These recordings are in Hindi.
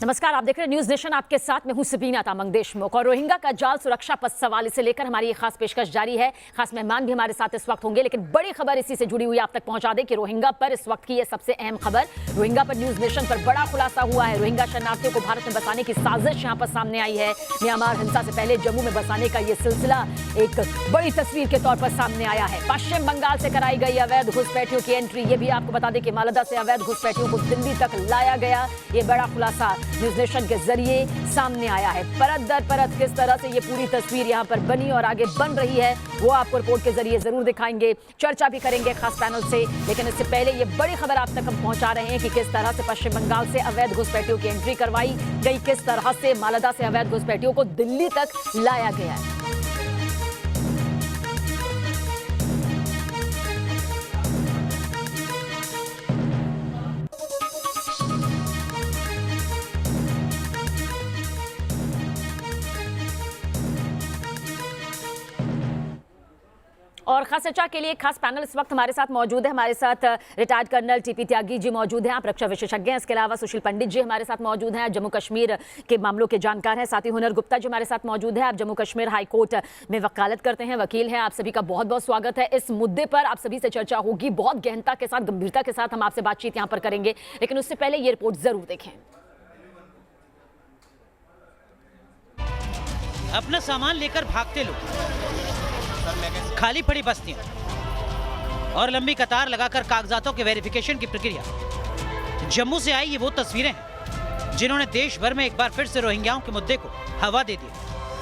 नमस्कार, आप देख रहे हैं न्यूज नेशन। आपके साथ में हूं सबीना तामंग देशमुख। और रोहिंग्या का जाल सुरक्षा पथ सवाल से लेकर हमारी एक खास पेशकश जारी है। खास मेहमान भी हमारे साथ इस वक्त होंगे, लेकिन बड़ी खबर इसी से जुड़ी हुई आप तक पहुंचा दें कि रोहिंग्या पर इस वक्त की यह सबसे अहम खबर। रोहिंग्या पर न्यूज नेशन पर बड़ा खुलासा हुआ है। रोहिंग्या शरणार्थियों को भारत में बसाने की साजिश यहां पर सामने आई है। म्यांमार हिंसा से पहले जम्मू में बसाने का यह सिलसिला एक बड़ी तस्वीर के तौर पर सामने आया है। पश्चिम बंगाल से कराई गई अवैध घुसपैठियों की एंट्री, ये भी आपको बता दें कि मालदा से अवैध घुसपैठियों को दिल्ली तक लाया गया। ये बड़ा खुलासा न्यूज नेशन के जरिए सामने आया है। परत दर परत किस तरह से ये पूरी तस्वीर यहां पर बनी और आगे बन रही है, वो आपको रिपोर्ट के जरिए जरूर दिखाएंगे। चर्चा भी करेंगे खास पैनल से, लेकिन इससे पहले ये बड़ी खबर आप तक हम पहुंचा रहे हैं कि किस तरह से पश्चिम बंगाल से अवैध घुसपैठियों की एंट्री करवाई गई, किस तरह से मालदा से अवैध घुसपैठियों को दिल्ली तक लाया गया है। और खास चर्चा के लिए खास पैनल इस वक्त हमारे साथ मौजूद है। हमारे साथ retired colonel TP Tyagi ji मौजूद हैं, आप रक्षा विशेषज्ञ हैं। इसके अलावा सुशील पंडित जी हमारे साथ मौजूद हैं, जम्मू कश्मीर के मामलों के जानकार हैं। साथ ही हुनर गुप्ता जी हमारे साथ मौजूद हैं, आप जम्मू कश्मीर हाई कोर्ट में वकालत करते हैं, वकील हैं। आप सभी का बहुत बहुत स्वागत है। इस मुद्दे पर आप सभी से चर्चा होगी, बहुत गहनता के साथ, गंभीरता के साथ हम आपसे बातचीत यहाँ पर करेंगे, लेकिन उससे पहले ये रिपोर्ट जरूर देखें। अपना सामान लेकर भागते लोग, खाली पड़ी बस्तियां और लंबी कतार लगाकर कागजातों के वेरिफिकेशन की प्रक्रिया। जम्मू से आई ये वो तस्वीरें हैं जिन्होंने देश भर में एक बार फिर से रोहिंग्याओं के मुद्दे को हवा दे दी।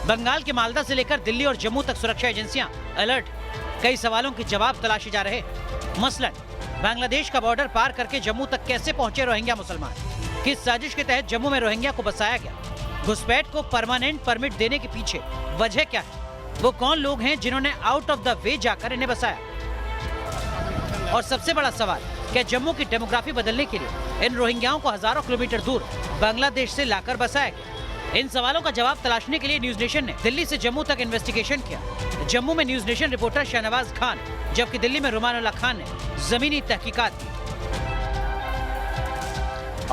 बंगाल के मालदा से लेकर दिल्ली और जम्मू तक सुरक्षा एजेंसियां अलर्ट, कई सवालों के जवाब तलाशे जा रहे। मसलन बांग्लादेश का बॉर्डर पार करके जम्मू तक कैसे पहुंचे रोहिंग्या मुसलमान, किस साजिश के तहत जम्मू में रोहिंग्या को बसाया गया, घुसपैठ को परमानेंट परमिट देने के पीछे वजह क्या है, वो कौन लोग हैं जिन्होंने आउट ऑफ द वे जाकर इन्हें बसाया, और सबसे बड़ा सवाल, क्या जम्मू की डेमोग्राफी बदलने के लिए इन रोहिंग्याओं को हजारों किलोमीटर दूर बांग्लादेश से लाकर बसाया गया। इन सवालों का जवाब तलाशने के लिए न्यूज नेशन ने दिल्ली से जम्मू तक इन्वेस्टिगेशन किया। जम्मू में news nation reporter Shahnawaz Khan, जबकि दिल्ली में रुमानुल्लाह खान ने जमीनी तहकीकात की।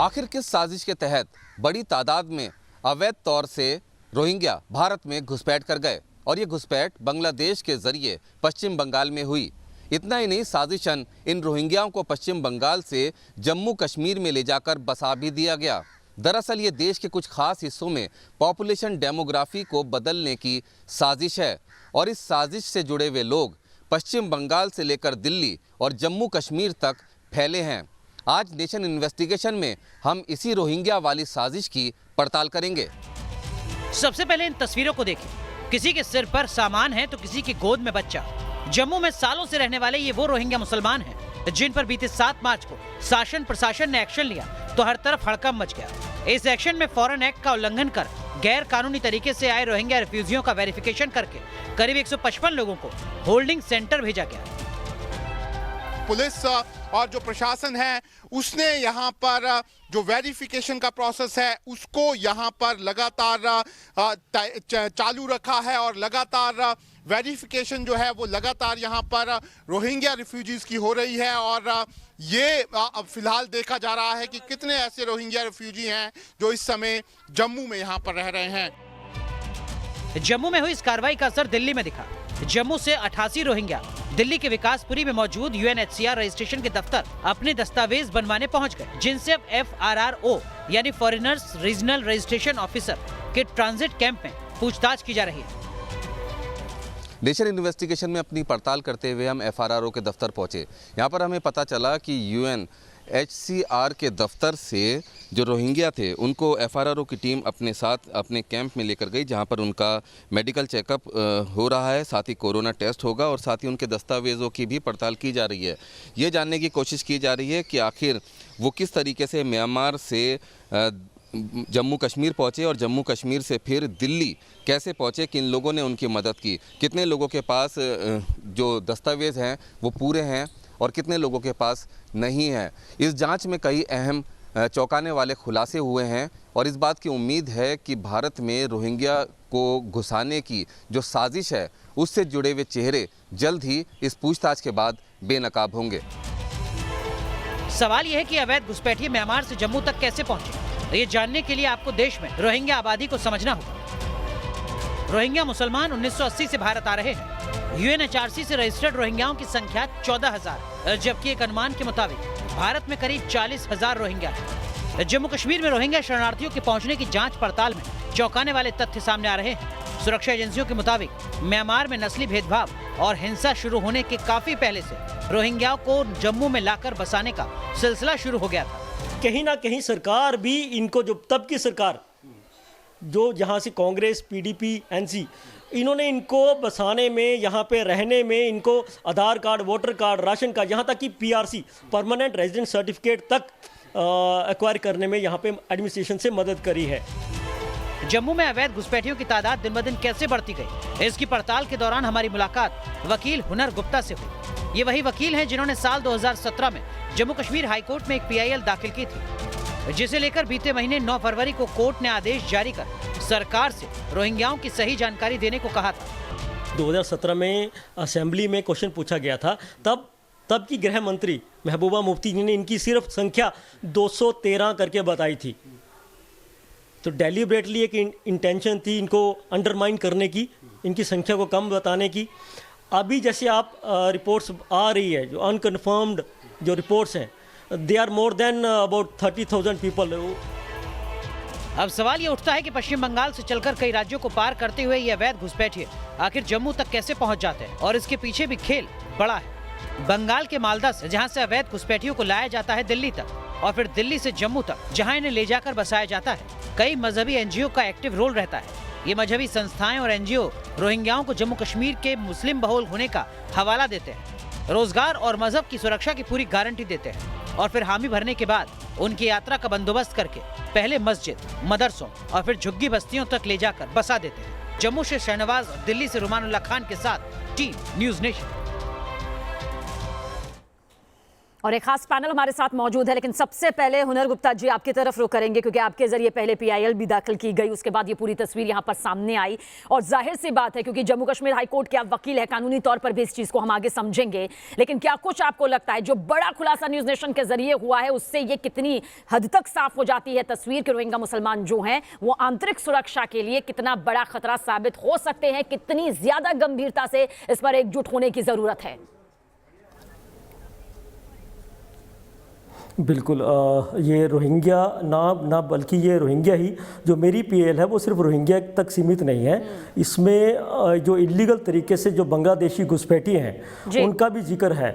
आखिर किस साजिश के तहत बड़ी तादाद में अवैध तौर से रोहिंग्या भारत में घुसपैठ कर गए, और ये घुसपैठ बांग्लादेश के जरिए पश्चिम बंगाल में हुई। इतना ही नहीं, साजिशन इन रोहिंग्याओं को पश्चिम बंगाल से जम्मू कश्मीर में ले जाकर बसा भी दिया गया। दरअसल ये देश के कुछ खास हिस्सों में पॉपुलेशन डेमोग्राफी को बदलने की साजिश है, और इस साजिश से जुड़े हुए लोग पश्चिम बंगाल से लेकर दिल्ली और जम्मू कश्मीर तक फैले हैं। आज नेशन इन्वेस्टिगेशन में हम इसी रोहिंग्या वाली साजिश की पड़ताल करेंगे। सबसे पहले इन तस्वीरों को देखें। किसी के सिर पर सामान है तो किसी की गोद में बच्चा। जम्मू में सालों से रहने वाले ये वो रोहिंग्या मुसलमान हैं जिन पर बीते 7 मार्च को शासन प्रशासन ने एक्शन लिया तो हर तरफ हड़कंप मच गया। इस एक्शन में फॉरेन एक्ट का उल्लंघन कर गैर कानूनी तरीके से आए रोहिंग्या रिफ्यूजियों का वेरिफिकेशन करके करीब 155 लोगों को होल्डिंग सेंटर भेजा गया। पुलिस और जो प्रशासन है उसने यहाँ पर जो वेरिफिकेशन का प्रोसेस है उसको यहाँ पर लगातार चालू रखा है, और लगातार वेरिफिकेशन जो है वो लगातार यहाँ पर रोहिंग्या रिफ्यूजीज की हो रही है। और ये फिलहाल देखा जा रहा है कि कितने ऐसे रोहिंग्या रिफ्यूजी हैं जो इस समय जम्मू में यहाँ पर रह रहे हैं। जम्मू में हुई इस कार्रवाई का असर दिल्ली में दिखा। जम्मू से 88 रोहिंग्या दिल्ली के विकासपुरी में मौजूद UNHCR रजिस्ट्रेशन के दफ्तर अपने दस्तावेज बनवाने पहुंच गए, जिनसे अब FRRO यानी फॉरेनर्स रीजनल रजिस्ट्रेशन ऑफिसर के ट्रांजिट कैंप में पूछताछ की जा रही है। नेशन इन्वेस्टिगेशन में अपनी पड़ताल करते हुए हम FRRO के दफ्तर पहुंचे। यहाँ पर हमें पता चला कि UNHCR के दफ्तर से जो रोहिंग्या थे उनको FRRO की टीम अपने साथ अपने कैंप में लेकर गई, जहाँ पर उनका मेडिकल चेकअप हो रहा है, साथ ही कोरोना टेस्ट होगा, और साथ ही उनके दस्तावेज़ों की भी पड़ताल की जा रही है। ये जानने की कोशिश की जा रही है कि आखिर वो किस तरीके से म्यांमार से जम्मू कश्मीर पहुँचे और जम्मू कश्मीर से फिर दिल्ली कैसे पहुँचे, किन लोगों ने उनकी मदद की, कितने लोगों के पास जो दस्तावेज़ हैं वो पूरे हैं और कितने लोगों के पास नहीं है। इस जांच में कई अहम चौंकाने वाले खुलासे हुए हैं, और इस बात की उम्मीद है कि भारत में रोहिंग्या को घुसाने की जो साजिश है उससे जुड़े हुए चेहरे जल्द ही इस पूछताछ के बाद बेनकाब होंगे। सवाल यह है कि अवैध घुसपैठिए म्यांमार से जम्मू तक कैसे पहुंचे, ये जानने के लिए आपको देश में रोहिंग्या आबादी को समझना होगा। रोहिंग्या मुसलमान 1980 से भारत आ रहे हैं। यूएनएचआरसी से रजिस्टर्ड रोहिंग्याओं की संख्या 14,000, जबकि एक अनुमान के मुताबिक भारत में करीब 40,000 रोहिंग्या हैं। जम्मू कश्मीर में रोहिंग्या शरणार्थियों के पहुंचने की जांच पड़ताल में चौंकाने वाले तथ्य सामने आ रहे हैं। सुरक्षा एजेंसियों के मुताबिक म्यांमार में नस्ली भेदभाव और हिंसा शुरू होने के काफी पहले से रोहिंग्याओं को जम्मू में लाकर बसाने का सिलसिला शुरू हो गया था। कहीं ना कहीं सरकार भी इनको, जो तब की सरकार जो जहाँ से कांग्रेस, पीडीपी, एनसी, इन्होंने इनको बसाने में, यहाँ पे रहने में, इनको Aadhaar card, voter card, ration card, यहाँ तक कि पीआरसी, परमानेंट रेजिडेंट सर्टिफिकेट तक एक्वायर करने में यहाँ पे एडमिनिस्ट्रेशन से मदद करी है। जम्मू में अवैध घुसपैठियों की तादाद दिन ब दिन कैसे बढ़ती गई, इसकी पड़ताल के दौरान हमारी मुलाकात वकील हुनर गुप्ता से हुई। ये वही वकील हैं जिन्होंने साल 2017 में जम्मू कश्मीर हाईकोर्ट में एक पीआईएल दाखिल की थी, जिसे लेकर बीते महीने 9 फरवरी को कोर्ट ने आदेश जारी कर सरकार से रोहिंग्याओं की सही जानकारी देने को कहा था। 2017 में असेंबली में क्वेश्चन पूछा गया था, तब की गृह मंत्री महबूबा मुफ्ती ने इनकी सिर्फ संख्या 213 करके बताई थी। तो डेलिब्रेटली एक इंटेंशन थी इनको अंडरमाइन करने की, इनकी संख्या को कम बताने की। अभी जैसे आप रिपोर्ट्स आ रही है, जो अनकन्फर्म्ड जो रिपोर्ट्स हैं, they are more than about 30,000 people. अब सवाल ये उठता है कि पश्चिम बंगाल से चलकर कई राज्यों को पार करते हुए ये अवैध घुसपैठिए आखिर जम्मू तक कैसे पहुंच जाते हैं, और इसके पीछे भी खेल बड़ा है। बंगाल के मालदा से, जहां से अवैध घुसपैठियों को लाया जाता है दिल्ली तक, और फिर दिल्ली से जम्मू तक, जहां इन्हें ले जाकर बसाया जाता है, कई मजहबी एनजीओ का एक्टिव रोल रहता है। ये मजहबी संस्थाएं और एनजीओ रोहिंग्याओं को जम्मू कश्मीर के मुस्लिम बहुल होने का हवाला देते हैं, रोजगार और मजहब की सुरक्षा की पूरी गारंटी देते हैं, और फिर हामी भरने के बाद उनकी यात्रा का बंदोबस्त करके पहले मस्जिद, मदरसों और फिर झुग्गी बस्तियों तक ले जाकर बसा देते हैं। जम्मू से शहनवाज और दिल्ली से रुमानुल्लाह खान के साथ टीम न्यूज नेशन। और एक खास पैनल हमारे साथ मौजूद है, लेकिन सबसे पहले हुनर गुप्ता जी आपकी तरफ रुख करेंगे, क्योंकि आपके जरिए पहले पीआईएल भी दाखिल की गई, उसके बाद ये पूरी तस्वीर यहाँ पर सामने आई। और जाहिर सी बात है, क्योंकि जम्मू कश्मीर हाईकोर्ट के आप वकील है, कानूनी तौर पर भी इस चीज़ को हम आगे समझेंगे, लेकिन क्या कुछ आपको लगता है जो बड़ा खुलासा न्यूज़ नेशन के जरिए हुआ है, उससे ये कितनी हद तक साफ हो जाती है तस्वीर कि रोहिंग्या मुसलमान जो हैं वो आंतरिक सुरक्षा के लिए कितना बड़ा खतरा साबित हो सकते हैं, कितनी ज्यादा गंभीरता से इस पर एकजुट होने की जरूरत है? बिल्कुल, ये रोहिंग्या ना बल्कि ये रोहिंग्या ही, जो मेरी पीएल है वो सिर्फ रोहिंग्या तक सीमित नहीं है। इसमें जो इलीगल तरीके से जो बांग्लादेशी घुसपैठी हैं उनका भी जिक्र है।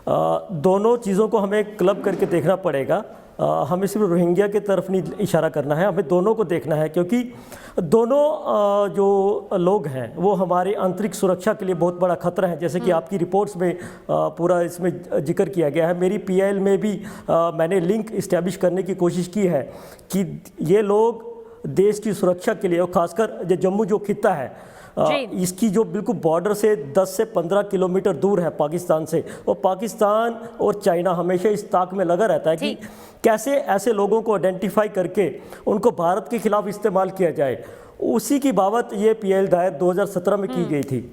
दोनों चीज़ों को हमें क्लब करके देखना पड़ेगा। हमें सिर्फ रोहिंग्या की तरफ नहीं इशारा करना है, हमें दोनों को देखना है, क्योंकि दोनों जो लोग हैं वो हमारी आंतरिक सुरक्षा के लिए बहुत बड़ा खतरा है। जैसे कि आपकी रिपोर्ट्स में पूरा इसमें जिक्र किया गया है, मेरी पीआईएल में भी मैंने लिंक इस्टेब्लिश करने की कोशिश की है कि ये लोग देश की सुरक्षा के लिए, और ख़ासकर जो जम्मू जो खित्ता है इसकी जो बिल्कुल बॉर्डर से 10 से 15 किलोमीटर दूर है पाकिस्तान से, और पाकिस्तान और चाइना हमेशा इस ताक में लगा रहता है कि कैसे ऐसे लोगों को आइडेंटिफाई करके उनको भारत के खिलाफ इस्तेमाल किया जाए। उसी की बाबत ये पीएल दायर 2017 में की गई थी।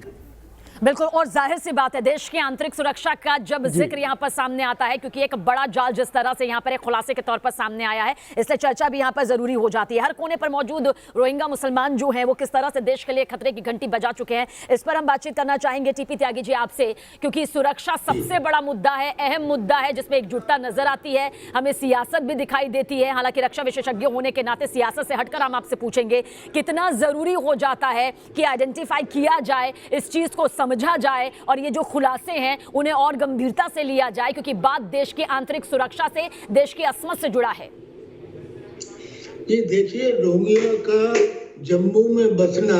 बिल्कुल, और जाहिर सी बात है देश की आंतरिक सुरक्षा का जब जिक्र यहाँ पर सामने आता है, क्योंकि एक बड़ा जाल जिस तरह से यहाँ पर एक खुलासे के तौर पर सामने आया है, इसलिए चर्चा भी यहाँ पर जरूरी हो जाती है। हर कोने पर मौजूद रोहिंग्या मुसलमान जो हैं वो किस तरह से देश के लिए खतरे की घंटी बजा चुके हैं, इस पर हम बातचीत करना चाहेंगे टीपी त्यागी जी आपसे, क्योंकि सुरक्षा सबसे बड़ा मुद्दा है, अहम मुद्दा है, जिसमें एकजुटता नजर आती है, हमें सियासत भी दिखाई देती है। हालांकि रक्षा विशेषज्ञ होने के नाते सियासत से हटकर हम आपसे पूछेंगे कितना जरूरी हो जाता है कि आइडेंटिफाई किया जाए, इस चीज को समझा जाए, और ये जो खुलासे हैं उन्हें और गंभीरता से लिया जाए, क्योंकि बात देश की आंतरिक सुरक्षा से, देश की असमत से जुड़ा है। ये देखिए, रोहिंग्या का जम्मू में बसना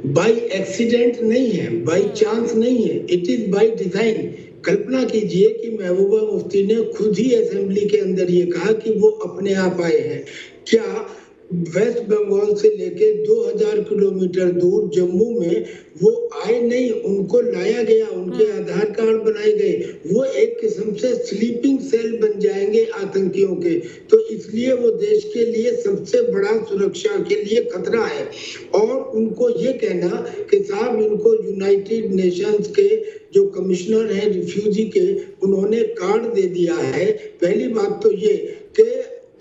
बाय एक्सीडेंट नहीं है, बाय चांस नहीं है, इट इज बाय डिजाइन। कल्पना कीजिए कि महबूबा मुफ्ती ने खुद ही असेंबली के अंदर ये कहा कि वो अपने आप आए हैं। क्या वेस्ट बंगाल से लेके 2000 किलोमीटर दूर जम्मू में वो आए नहीं, उनको लाया गया, उनके आधार कार्ड बनाए गए, वो एक किस्म से स्लीपिंग सेल बन जाएंगे आतंकियों के। तो इसलिए वो देश के लिए सबसे बड़ा सुरक्षा के लिए खतरा है। और उनको ये कहना कि साहब इनको यूनाइटेड नेशंस के जो कमिश्नर हैं रिफ्यूजी के, उन्होंने कार्ड दे दिया है। पहली बात तो ये कि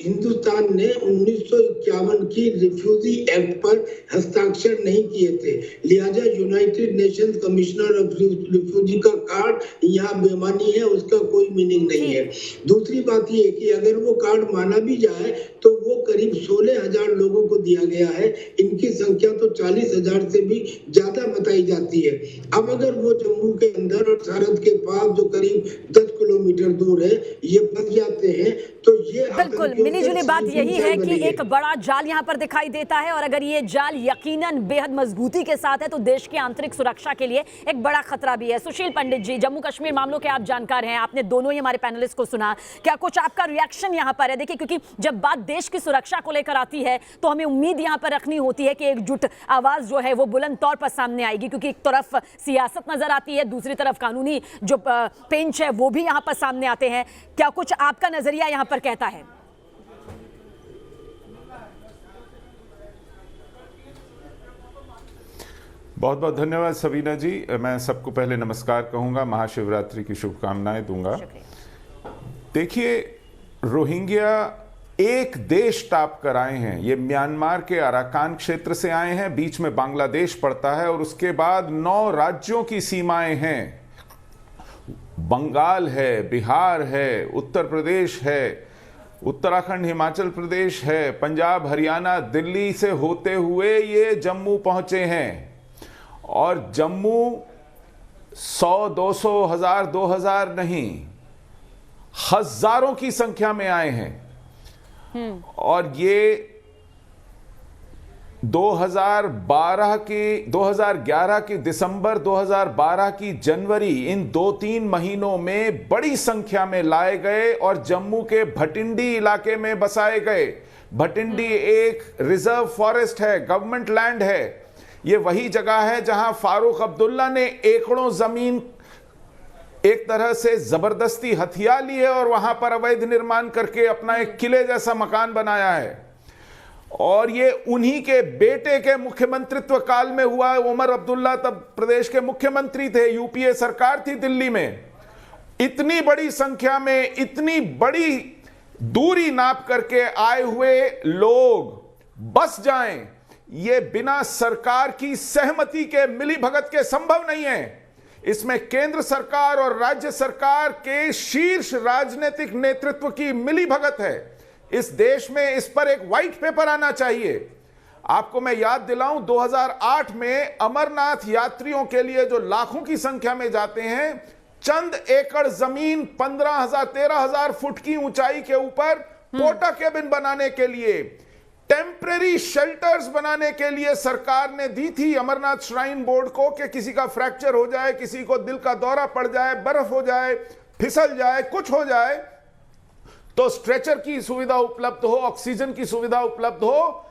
हिंदुस्तान ने 1951 की रिफ्यूजी एक्ट पर हस्ताक्षर नहीं किए थे, लिहाजा United Nations commissioner of refugee का कार्ड यहाँ बेमानी है, उसका कोई मीनिंग नहीं है। दूसरी बात ये कि अगर वो कार्ड माना भी जाए तो वो करीब 16,000 लोगों को दिया गया है, इनकी संख्या तो 40,000 से भी ज्यादा बताई जाती है। अब अगर वो जम्मू के अंदर और सरहद के पास जो करीब 10 किलोमीटर दूर है ये फंस जाते हैं तो ये बिल्कुल मिली जुली बात यही है कि एक बड़ा जाल यहाँ पर दिखाई देता है और अगर ये जाल यकीनन बेहद मजबूती के साथ है तो देश की आंतरिक सुरक्षा के लिए एक बड़ा खतरा भी है। सुशील पंडित जी, जम्मू कश्मीर मामलों के आप जानकार हैं, आपने दोनों ही हमारे पैनलिस्ट को सुना, क्या कुछ आपका रिएक्शन यहाँ पर है? देखिए, क्योंकि जब बात देश की सुरक्षा को लेकर आती है तो हमें उम्मीद यहाँ पर रखनी होती है कि एकजुट आवाज जो है वो बुलंद तौर पर सामने आएगी, क्योंकि एक तरफ सियासत नजर आती है, दूसरी तरफ कानूनी जो पेंच है वो भी यहाँ पर सामने आते हैं। क्या कुछ आपका नजरिया यहाँ पर कहता है? बहुत बहुत धन्यवाद सबीना जी। मैं सबको पहले नमस्कार कहूंगा, महाशिवरात्रि की शुभकामनाएं दूंगा। देखिए, रोहिंग्या एक देश टाप कर आए हैं, ये म्यांमार के अराकान क्षेत्र से आए हैं, बीच में बांग्लादेश पड़ता है और उसके बाद 9 राज्यों की सीमाएं हैं। बंगाल है, बिहार है, उत्तर प्रदेश है, उत्तराखंड, हिमाचल प्रदेश है, पंजाब, हरियाणा, दिल्ली से होते हुए ये जम्मू पहुंचे हैं। और जम्मू 100, 200, 1000, 2000 नहीं, हजारों की संख्या में आए हैं। और ये 2011 की दिसंबर, 2012 की जनवरी, इन 2-3 महीनों में बड़ी संख्या में लाए गए और जम्मू के भटिंडी इलाके में बसाए गए। भटिंडी एक रिजर्व फॉरेस्ट है, गवर्नमेंट लैंड है। ये वही जगह है जहां फारूक अब्दुल्ला ने एकड़ों जमीन एक तरह से जबरदस्ती हथिया ली है और वहां पर अवैध निर्माण करके अपना एक किले जैसा मकान बनाया है। और ये उन्हीं के बेटे के मुख्यमंत्रित्व काल में हुआ। उमर अब्दुल्ला तब प्रदेश के मुख्यमंत्री थे, यूपीए सरकार थी दिल्ली में। इतनी बड़ी संख्या में, इतनी बड़ी दूरी नाप करके आए हुए लोग बस जाएं, ये बिना सरकार की सहमति के मिलीभगत के संभव नहीं है। इसमें केंद्र सरकार और राज्य सरकार के शीर्ष राजनीतिक नेतृत्व की मिलीभगत है। इस देश में इस पर एक व्हाइट पेपर आना चाहिए। आपको मैं याद दिलाऊं, 2008 में अमरनाथ यात्रियों के लिए जो लाखों की संख्या में जाते हैं, चंद एकड़ जमीन 15,000 13,000 फुट की ऊंचाई के ऊपर पोटा केबिन बनाने के लिए, टेम्परेरी शेल्टर्स बनाने के लिए सरकार ने दी थी अमरनाथ श्राइन बोर्ड को कि किसी का फ्रैक्चर हो जाए, किसी को दिल का दौरा पड़ जाए, बर्फ हो जाए, फिसल जाए, कुछ हो जाए तो स्ट्रेचर की सुविधा उपलब्ध हो, ऑक्सीजन की सुविधा उपलब्ध हो।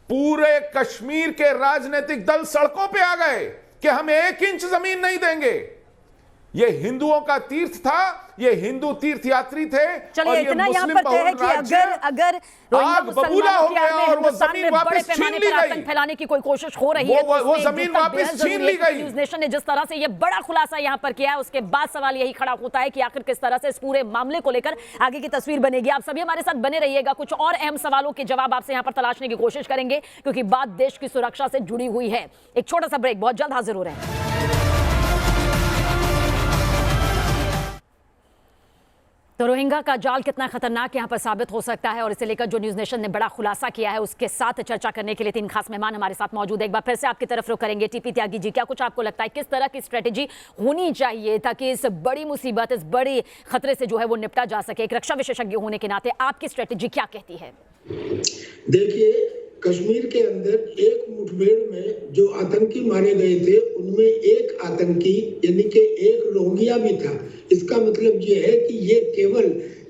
पूरे कश्मीर के राजनीतिक दल सड़कों पे आ गए कि हम 1 इंच जमीन नहीं देंगे। ये हिंदुओं का तीर्थ था, ये हिंदू तीर्थयात्री थे। चलिए, इतना यहाँ पर तय है कि अगर आग बबूला हो गया और वो जमीन वापस छीन ली गई, फैलाने की कोई कोशिश हो रही है, वो जमीन वापस छीन ली गई। न्यूज़ नेशन ने जिस तरह से ये बड़ा खुलासा यहाँ पर किया है, उसके बाद सवाल यही खड़ा होता है कि आखिर किस तरह से इस पूरे मामले को लेकर आगे की तस्वीर बनेगी। आप सभी हमारे साथ बने रहिएगा, कुछ और अहम सवालों के जवाब आपसे यहाँ पर तलाशने की कोशिश करेंगे, क्योंकि बात देश की सुरक्षा से जुड़ी हुई है। एक छोटा सा ब्रेक, बहुत जल्द हाजिर हो रहे हैं। तो रोहिंग्या का जाल कितना खतरनाक यहाँ पर साबित हो सकता है और इसे लेकर जो न्यूज़ नेशन ने बड़ा खुलासा किया है, उसके साथ चर्चा करने के लिए 3 खास मेहमान हमारे साथ मौजूद है। एक बार फिर से आपकी तरफ रुख करेंगे। टीपी त्यागी जी, क्या कुछ आपको लगता है किस तरह की स्ट्रेटेजी होनी चाहिए ताकि इस बड़ी मुसीबत, इस बड़े खतरे से जो है वो निपटा जा सके? एक रक्षा विशेषज्ञ होने के नाते आपकी स्ट्रेटेजी क्या कहती है? देखिए, कश्मीर के अंदर एक मुठभेड़ में जो आतंकी मारे गए थे उनमें एक आतंकी यानी कि एक रोहिंग्या भी था। इसका मतलब ये है कि ये केवल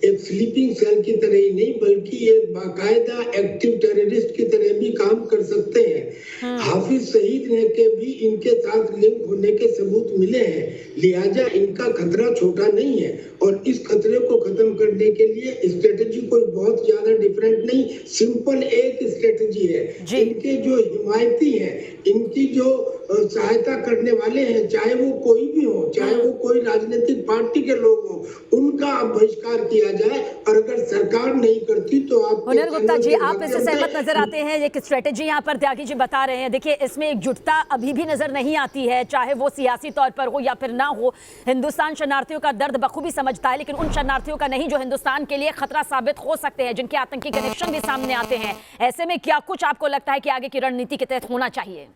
एक स्लीपिंग सेल की तरह ही नहीं बल्कि एक बाकायदा एक्टिव टेररिस्ट की तरह भी काम कर सकते हैं। हाफिज सईद ने के भी इनके साथ लिंक होने के सबूत मिले हैं, लिहाजा इनका खतरा छोटा नहीं है। और इस खतरे को खत्म करने के लिए स्ट्रेटेजी कोई बहुत ज्यादा डिफरेंट नहीं, सिंपल एक स्ट्रेटेजी है। इनके जो हिमायती हैं इनकी जो सहायता करने वाले हैं, चाहे वो कोई भी हो, चाहे वो कोई राजनीतिक पार्टी के लोग हो, उनका अब बहिष्कार किया जाए। और अगर सरकार नहीं करती तो आप हुनर गुप्ता जी, आप इससे सहमत नजर आते हैं? एक स्ट्रेटेजी यहाँ पर त्यागी जी बता रहे हैं। देखिए, इसमें एकजुटता अभी भी नजर नहीं आती है, चाहे वो सियासी तौर पर हो या फिर ना हो। हिंदुस्तान शरणार्थियों का दर्द बखूबी समझता है, लेकिन उन शरणार्थियों का नहीं जो हिंदुस्तान के लिए खतरा साबित हो सकते हैं, जिनके आतंकी कनेक्शन भी सामने आते हैं। ऐसे में क्या कुछ आपको लगता है कि आगे की रणनीति के तहत होना चाहिए?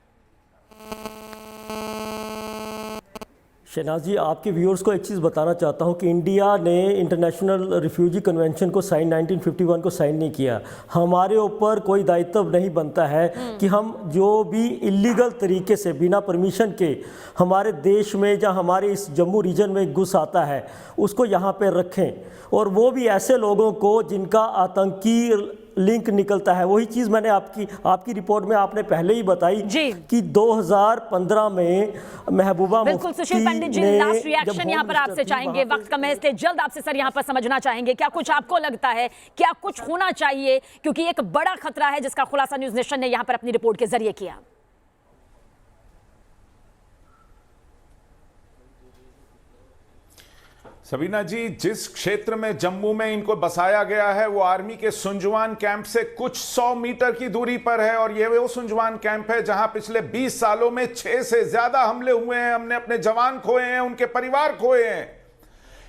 शहनाज जी, आपके व्यूअर्स को एक चीज़ बताना चाहता हूं कि इंडिया ने इंटरनेशनल रिफ्यूजी कन्वेंशन को 1951 को साइन नहीं किया। हमारे ऊपर कोई दायित्व नहीं बनता है कि हम जो भी इलीगल तरीके से बिना परमिशन के हमारे देश में या हमारे इस जम्मू रीजन में घुस आता है उसको यहाँ पे रखें, और वो भी ऐसे लोगों को जिनका आतंकी लिंक निकलता है। वही चीज़ मैंने आपकी रिपोर्ट में आपने पहले ही बताई कि 2015 में महबूबा बिल्कुल। सुशील पंडित जी, लास्ट रिएक्शन यहाँ पर आपसे चाहेंगे, वक्त कम है इसलिए जल्द आपसे सर यहाँ पर समझना चाहेंगे, क्या कुछ आपको लगता है क्या कुछ होना चाहिए, क्योंकि एक बड़ा खतरा है जिसका खुलासा न्यूज़ नेशन ने यहाँ पर अपनी रिपोर्ट के जरिए किया। सबीना जी, जिस क्षेत्र में जम्मू में इनको बसाया गया है वो आर्मी के सुंजवान कैंप से कुछ 100 मीटर की दूरी पर है, और ये वो सुंजवान कैंप है जहां पिछले 20 सालों में 6 से ज्यादा हमले हुए हैं। हमने अपने जवान खोए हैं, उनके परिवार खोए हैं।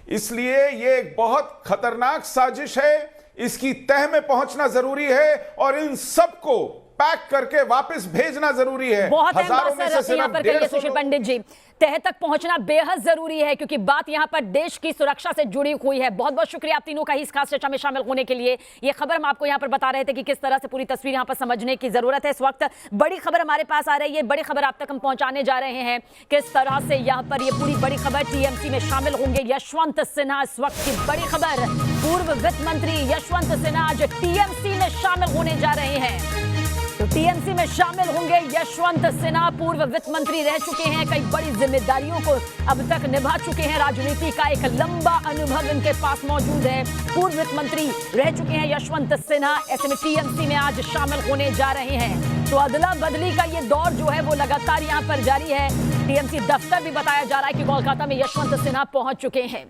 इसलिए ये एक बहुत खतरनाक साजिश है, इसकी तह में पहुंचना जरूरी है और इन सबको पैक करके वापस भेजना जरूरी है। बहुत हजारों में से यहाँ पर कहिए सुशील पंडित जी, तह तक पहुंचना बेहद जरूरी है, क्योंकि बात यहाँ पर देश की सुरक्षा से जुड़ी हुई है। बहुत बहुत शुक्रिया आप तीनों का इस खास चर्चा में शामिल होने के लिए। ये खबर हम आपको यहाँ पर बता रहे थे कि किस तरह से पूरी तस्वीर यहाँ पर समझने की जरूरत है। इस वक्त बड़ी खबर हमारे पास आ रही है, बड़ी खबर आप तक हम पहुंचाने जा रहे हैं। किस तरह से यहाँ पर ये पूरी बड़ी खबर, टीएमसी में शामिल होंगे यशवंत सिन्हा। इस वक्त की बड़ी खबर, पूर्व वित्त मंत्री यशवंत सिन्हा आज टीएमसी में शामिल होने जा रहे हैं। तो टीएमसी में शामिल होंगे यशवंत सिन्हा, पूर्व वित्त मंत्री रह चुके हैं, कई बड़ी जिम्मेदारियों को अब तक निभा चुके हैं। राजनीति का एक लंबा अनुभव इनके पास मौजूद है। पूर्व वित्त मंत्री रह चुके हैं यशवंत सिन्हा, ऐसे में टीएमसी में आज शामिल होने जा रहे हैं। तो अदला बदली का ये दौर जो है वो लगातार यहाँ पर जारी है। टीएमसी दफ्तर भी बताया जा रहा है कि कोलकाता में यशवंत सिन्हा पहुंच चुके हैं,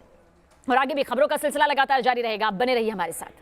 और आगे भी खबरों का सिलसिला लगातार जारी रहेगा। आप बने रहिए हमारे साथ।